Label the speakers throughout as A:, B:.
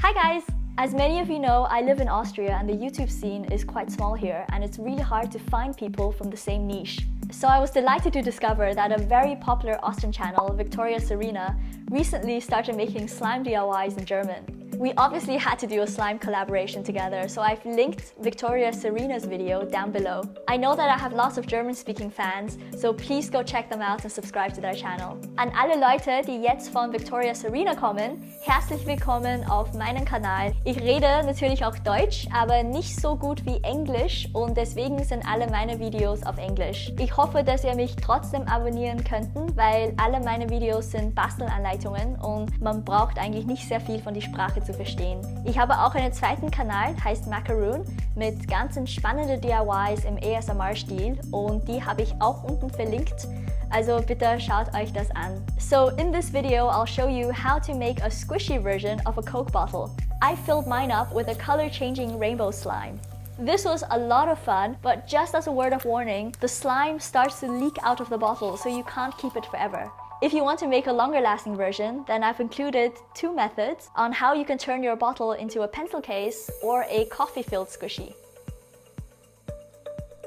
A: Hi guys! As many of you know, I live in Austria and the YouTube scene is quite small here and it's really hard to find people from the same niche. So I was delighted to discover that a very popular Austrian channel, ViktoriaSarina, recently started making slime DIYs in German. We obviously had to do a slime collaboration together, so I've linked ViktoriaSarina's video down below. I know that I have lots of German-speaking fans, so please go check them out and subscribe to their channel. An alle Leute, die jetzt von ViktoriaSarina kommen, herzlich willkommen auf meinem Kanal. Ich rede natürlich auch Deutsch, aber nicht so gut wie Englisch und deswegen sind alle meine Videos auf Englisch. Ich hoffe, dass ihr mich trotzdem abonnieren könnten, weil alle meine Videos sind Bastelanleitungen und man braucht eigentlich nicht sehr viel von der Sprache zu verstehen. Ich habe auch einen zweiten Kanal, heißt Macaroon, mit ganz spannenden DIYs im ASMR-Stil und die habe ich auch unten verlinkt. Also bitte schaut euch das an. So in this video, I'll show you how to make a squishy version of a Coke bottle. I filled mine up with a color-changing rainbow slime. This was a lot of fun, but just as a word of warning, the slime starts to leak out of the bottle, so you can't keep it forever. If you want to make a longer-lasting version, then I've included two methods on how you can turn your bottle into a pencil case or a coffee-filled squishy.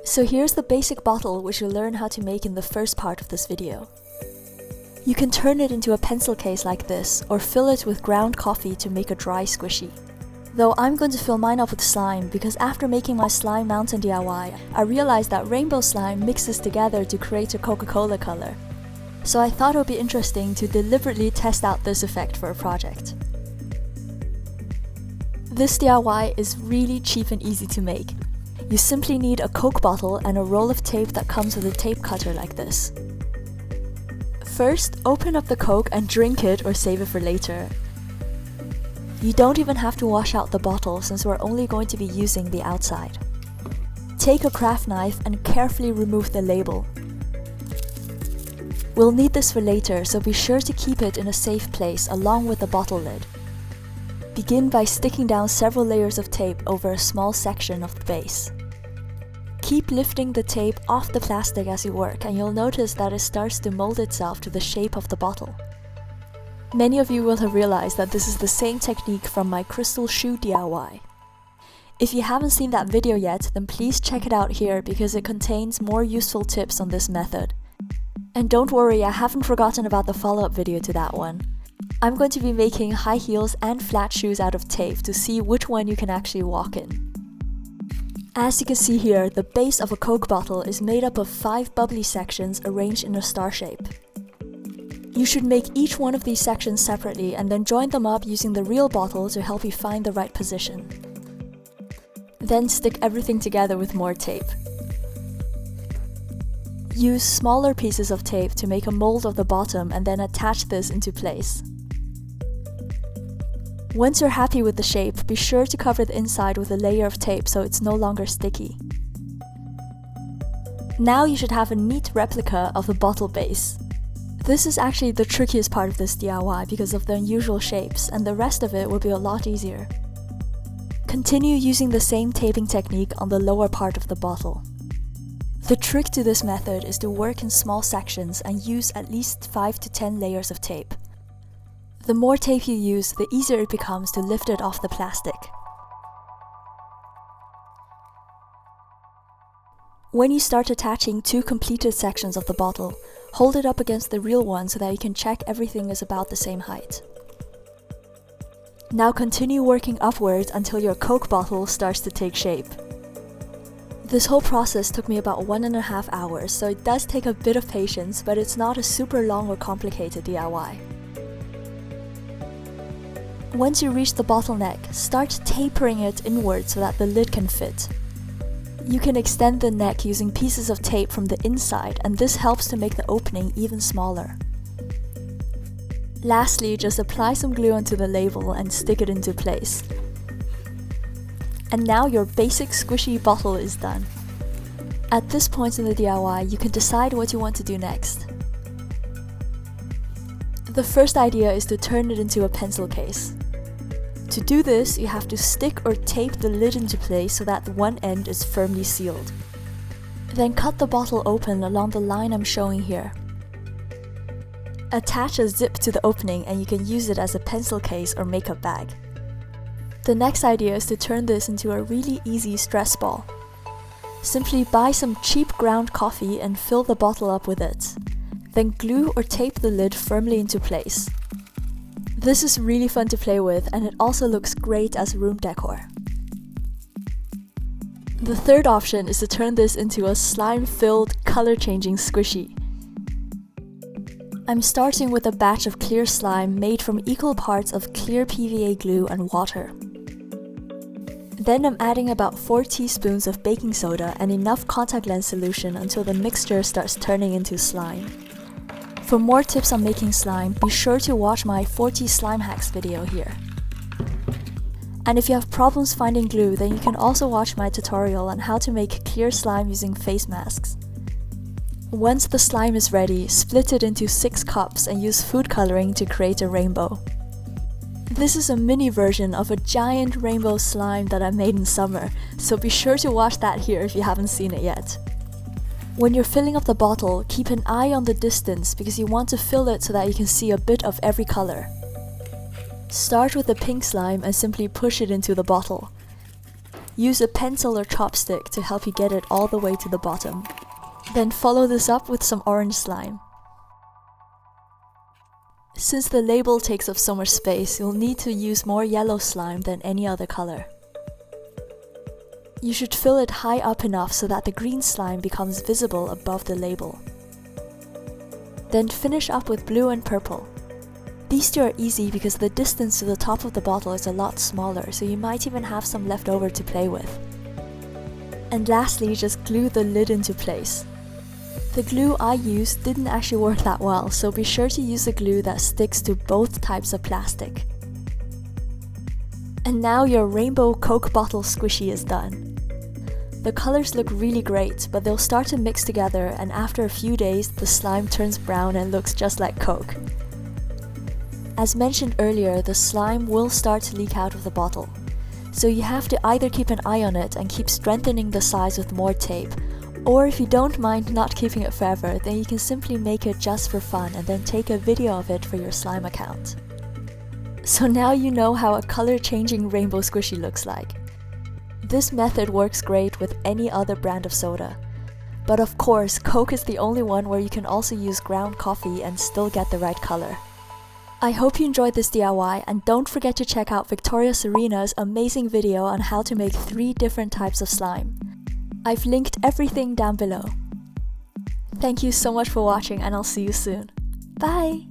B: So here's the basic bottle which you'll learn how to make in the first part of this video. You can turn it into a pencil case like this, or fill it with ground coffee to make a dry squishy. Though I'm going to fill mine up with slime because after making my slime mountain DIY, I realized that rainbow slime mixes together to create a Coca-Cola color. So I thought it would be interesting to deliberately test out this effect for a project. This DIY is really cheap and easy to make. You simply need a Coke bottle and a roll of tape that comes with a tape cutter like this. First, open up the Coke and drink it or save it for later. You don't even have to wash out the bottle since we're only going to be using the outside. Take a craft knife and carefully remove the label. We'll need this for later, so be sure to keep it in a safe place along with the bottle lid. Begin by sticking down several layers of tape over a small section of the base. Keep lifting the tape off the plastic as you work and you'll notice that it starts to mold itself to the shape of the bottle. Many of you will have realized that this is the same technique from my crystal shoe DIY. If you haven't seen that video yet, then please check it out here because it contains more useful tips on this method. And don't worry, I haven't forgotten about the follow-up video to that one. I'm going to be making high heels and flat shoes out of tape to see which one you can actually walk in. As you can see here, the base of a Coke bottle is made up of 5 bubbly sections arranged in a star shape. You should make each one of these sections separately and then join them up using the real bottle to help you find the right position. Then stick everything together with more tape. Use smaller pieces of tape to make a mold of the bottom and then attach this into place. Once you're happy with the shape, be sure to cover the inside with a layer of tape so it's no longer sticky. Now you should have a neat replica of the bottle base. This is actually the trickiest part of this DIY because of the unusual shapes, and the rest of it will be a lot easier. Continue using the same taping technique on the lower part of the bottle. The trick to this method is to work in small sections and use at least 5 to 10 layers of tape. The more tape you use, the easier it becomes to lift it off the plastic. When you start attaching 2 completed sections of the bottle, hold it up against the real one so that you can check everything is about the same height. Now continue working upwards until your Coke bottle starts to take shape. This whole process took me about 1.5 hours, so it does take a bit of patience, but it's not a super long or complicated DIY. Once you reach the bottleneck, start tapering it inward so that the lid can fit. You can extend the neck using pieces of tape from the inside, and this helps to make the opening even smaller. Lastly, just apply some glue onto the label and stick it into place. And now your basic squishy bottle is done. At this point in the DIY, you can decide what you want to do next. The first idea is to turn it into a pencil case. To do this, you have to stick or tape the lid into place so that one end is firmly sealed. Then cut the bottle open along the line I'm showing here. Attach a zip to the opening and you can use it as a pencil case or makeup bag. The next idea is to turn this into a really easy stress ball. Simply buy some cheap ground coffee and fill the bottle up with it. Then glue or tape the lid firmly into place. This is really fun to play with, and it also looks great as room decor. The third option is to turn this into a slime-filled, color-changing squishy. I'm starting with a batch of clear slime made from equal parts of clear PVA glue and water. Then I'm adding about 4 teaspoons of baking soda and enough contact lens solution until the mixture starts turning into slime. For more tips on making slime, be sure to watch my 40 slime hacks video here. And if you have problems finding glue, then you can also watch my tutorial on how to make clear slime using face masks. Once the slime is ready, split it into 6 cups and use food coloring to create a rainbow. This is a mini version of a giant rainbow slime that I made in summer, so be sure to watch that here if you haven't seen it yet. When you're filling up the bottle, keep an eye on the distance because you want to fill it so that you can see a bit of every color. Start with the pink slime and simply push it into the bottle. Use a pencil or chopstick to help you get it all the way to the bottom. Then follow this up with some orange slime. Since the label takes up so much space, you'll need to use more yellow slime than any other color. You should fill it high up enough so that the green slime becomes visible above the label. Then finish up with blue and purple. These two are easy because the distance to the top of the bottle is a lot smaller, so you might even have some left over to play with. And lastly, just glue the lid into place. The glue I used didn't actually work that well, so be sure to use a glue that sticks to both types of plastic. And now your rainbow Coke bottle squishy is done. The colors look really great, but they'll start to mix together, and after a few days the slime turns brown and looks just like Coke. As mentioned earlier, the slime will start to leak out of the bottle, so you have to either keep an eye on it and keep strengthening the sides with more tape, or if you don't mind not keeping it forever, then you can simply make it just for fun and then take a video of it for your slime account. So now you know how a color-changing rainbow squishy looks like. This method works great with any other brand of soda. But of course, Coke is the only one where you can also use ground coffee and still get the right color. I hope you enjoyed this DIY, and don't forget to check out ViktoriaSarina's amazing video on how to make 3 different types of slime. I've linked everything down below. Thank you so much for watching, and I'll see you soon. Bye!